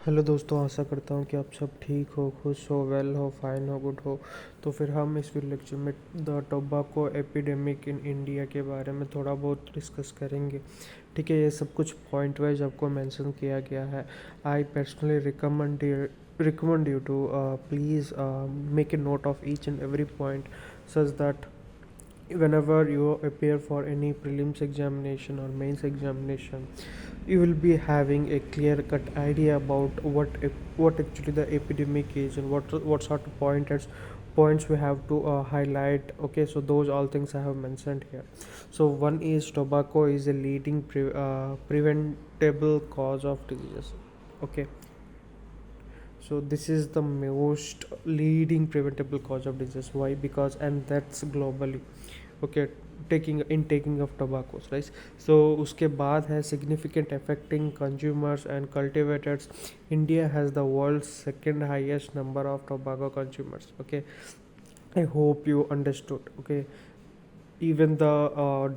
Hello दोस्तों, आशा करता हूँ कि आप सब ठीक हो, खुश हो, वेल हो, फाइन हो, गुड हो। तो फिर हम इस लेक्चर में the tobacco epidemic in India के बारे में थोड़ा बहुत डिस्कस करेंगे। ठीक है, ये सब कुछ पॉइंट वाइज आपको मेंशन किया गया है। I personally recommend you to please make a note of each and every point such that whenever you appear for any prelims examination or mains examination, you will be having a clear cut idea about what actually the epidemic is and what sort of points we have to highlight. Okay, so those all things I have mentioned here. So one is tobacco is a leading preventable cause of diseases. Okay, so this is the most leading preventable cause of disease. Why? Because and that's globally. Okay, taking of tobaccos, right? So uske baad hai significant affecting consumers and cultivators. India has the world's second highest number of tobacco consumers. Okay, I hope you understood. Okay, even the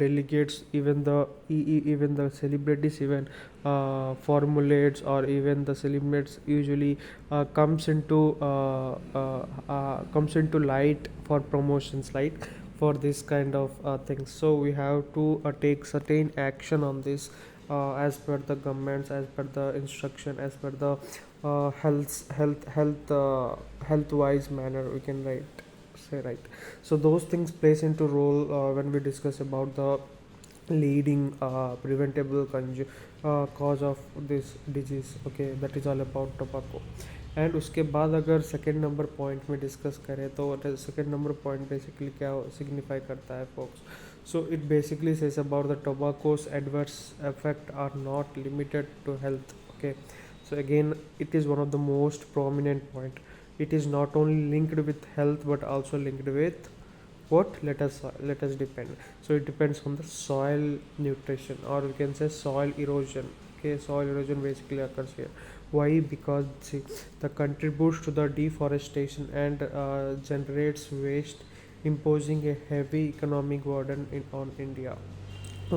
delegates, even the celebrities, even formulates, or even the celebrities usually comes into light for promotions, like for this kind of things. So we have to take certain action on this, as per the governments, as per the instruction, as per the health wise manner, we can say, right? So those things plays into role when we discuss about the leading preventable cause of this disease. Okay, that is all about tobacco. And उसके बाद अगर second number point में discuss करें तो second number point basically क्या signify करता है focus. So it basically says about the tobaccos adverse effect are not limited to health. Okay, so again it is one of the most prominent point. It is not only linked with health but also linked with what, let us depend. So it depends on the soil nutrition, or we can say soil erosion. Okay, soil erosion basically occurs here. Why? Because see, the contributes to the deforestation and generates waste, imposing a heavy economic burden on India.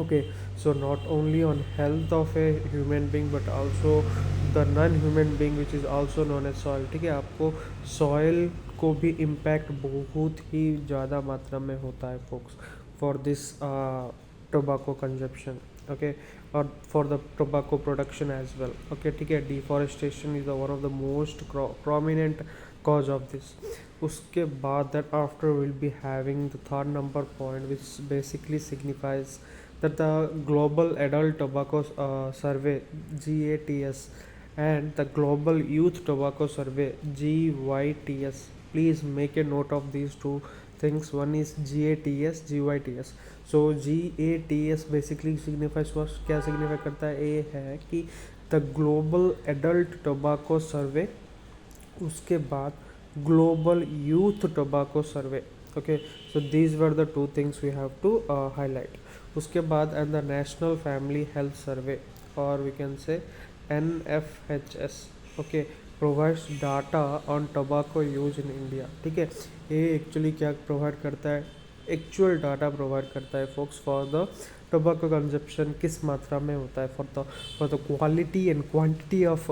Okay, so not only on health of a human being but also the non-human being, which is also known as soil. ठीक है, आपको soil को भी impact बहुत ही ज़्यादा मात्रा में होता है folks for this tobacco consumption. Okay, or for the tobacco production as well. Okay, ठीक है, deforestation is one of the most prominent cause of this. उसके बाद that after we'll be having the third number point, which basically signifies that the Global Adult Tobacco Survey GATS and the Global Youth Tobacco Survey GYTS. Please make a note of these two things. One is GATS, GYTS. So GATS basically signifies what, क्या signify करता है, ये है कि the Global Adult Tobacco Survey, उसके बाद Global Youth Tobacco Survey. Okay, so these were the two things we have to highlight. उसके बाद and the national family health survey, और वी कैन से NFHS. ओके, provides data on tobacco use in India. ठीक है, ये actually क्या provide करता है, एक्चुअल डाटा प्रोवाइड करता है focus for the tobacco consumption, किस मात्रा में होता है, for the quality and quantity of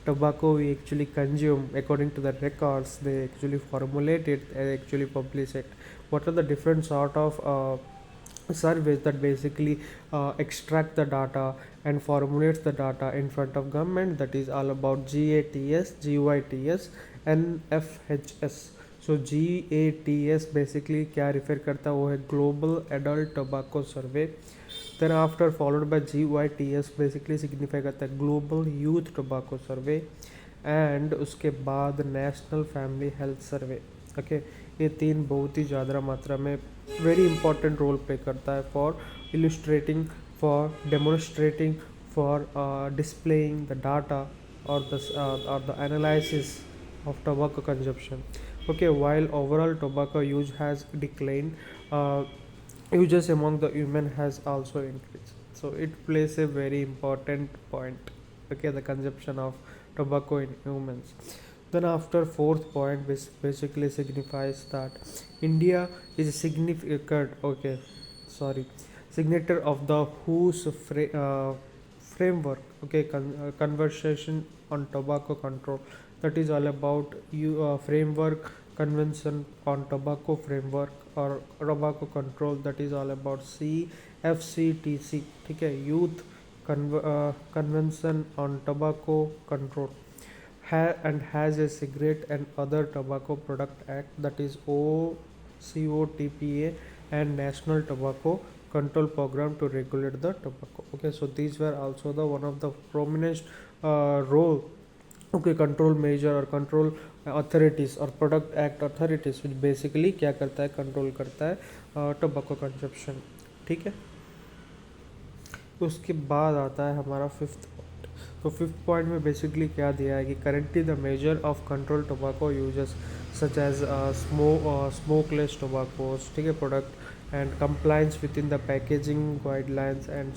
tobacco we actually consume. According to the records, they actually formulate it and actually publish it. What are the different sort of surveys that basically extract the data and formulates the data in front of government? That is all about GATS, GYTS, NFHS. So GATS basically क्या refer करता है, वो है Global Adult Tobacco Survey. Then after followed by GYTS basically signify करता है Global Youth Tobacco Survey, and उसके बाद National Family Health Survey. Okay, ये तीन बहुत ही ज़्यादा मात्रा में वेरी इंपॉर्टेंट रोल प्ले करता है for illustrating, for demonstrating, for displaying the data or the analysis of tobacco consumption. Okay, while overall tobacco use has declined, uses among the women has also increased. So it plays a very important point. Okay, the consumption of tobacco in humans. Then after fourth point, which basically signifies that India is a significant, okay, sorry, signature of the WHO's framework. Okay, conversation on tobacco control, that is all about you framework convention on tobacco framework or tobacco control, that is all about CFCTC. ठीक है, youth convention on tobacco control, and has a cigarette and other tobacco product act, that is OCOTPA, and national tobacco control program to regulate the tobacco. Okay, so these were also the one of the prominent role, okay, control measure or control authorities or product act authorities, which basically क्या करता है, control करता है tobacco consumption. ठीक है, उसके बाद आता है हमारा फिफ्थ पॉइंट. तो फिफ्थ पॉइंट में बेसिकली क्या दिया है कि currently the major of control tobacco uses such as smokeless tobaccos, ठीक है, product and compliance within the packaging guidelines and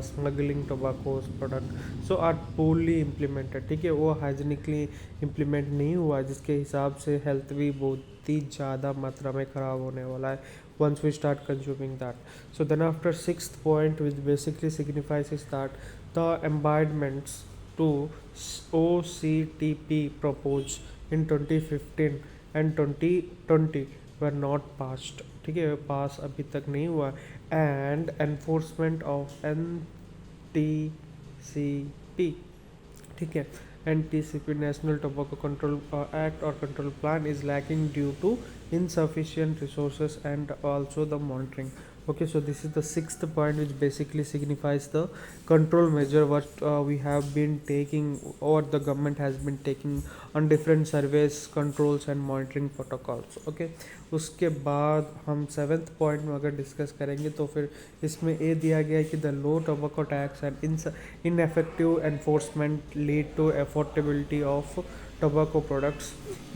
smuggling tobaccos product so are poorly implemented. ठीक है, वो हाइजीनिकली इम्प्लीमेंट नहीं हुआ, जिसके हिसाब से हेल्थ भी बहुत ही ज़्यादा मात्रा में ख़राब होने वाला है once we start consuming that. So then after sixth point, which basically signifies is that the amendments to OCTP proposed in 2015 and 2020 were not passed. ठीक है, पास अभी तक नहीं हुआ. एंड एनफोर्समेंट ऑफ NTCP, ठीक है, NTCP national tobacco control act और control plan is lacking due to insufficient resources and also the monitoring. Okay, so this is the sixth point, which basically signifies the control measure what we have been taking or the government has been taking on different surveys, controls and monitoring protocols. Okay, उसके बाद हम seventh point में अगर discuss करेंगे तो फिर इसमें ये दिया गया है कि the low tobacco tax and ineffective enforcement lead to affordability of tobacco products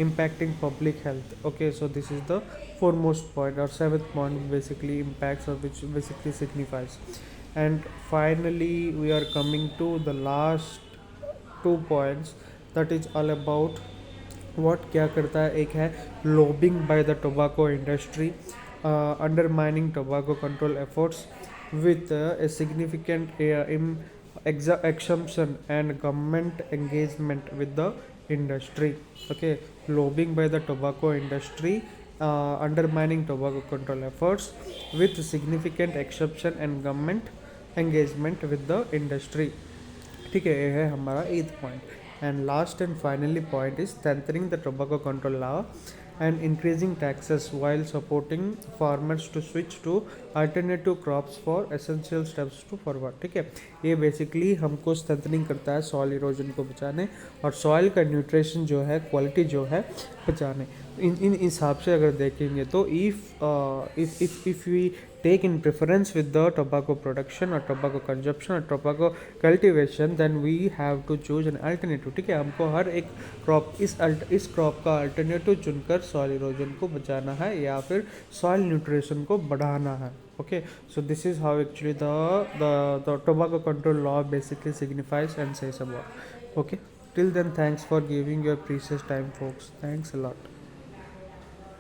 impacting public health. Okay, so this is the foremost point or seventh point, basically impacts or which basically signifies. And finally we are coming to the last 2 points, that is all about what क्या करता है. एक है lobbying by the tobacco industry, undermining tobacco control efforts with a significant exemption and government engagement with the industry. Okay, lobbying by the tobacco industry, undermining tobacco control efforts with significant exception and government engagement with the industry. ठीक है, ये है हमारा एथ point. And last and finally point is strengthening the tobacco control law and increasing taxes while supporting farmers to switch to alternative crops for essential steps to forward. ठीक है, ये basically हमको स्ट्रेंथनिंग करता है सॉइल इरोजन को बचाने और soil का न्यूट्रिशन जो है, क्वालिटी जो है, बचाने. इन हिसाब से अगर देखेंगे तो if we take in preference with the tobacco production or tobacco consumption or tobacco cultivation, then we have to choose an alternative. ठीक है, हमको हर एक क्रॉप इस क्रॉप का अल्टरनेटिव चुनकर सॉइल इरोजन को बचाना है या फिर सॉइल न्यूट्रिशन को बढ़ाना है. Okay, so this is how actually the tobacco control law basically signifies and says about. Okay, till then, thanks for giving your precious time, folks. Thanks a lot.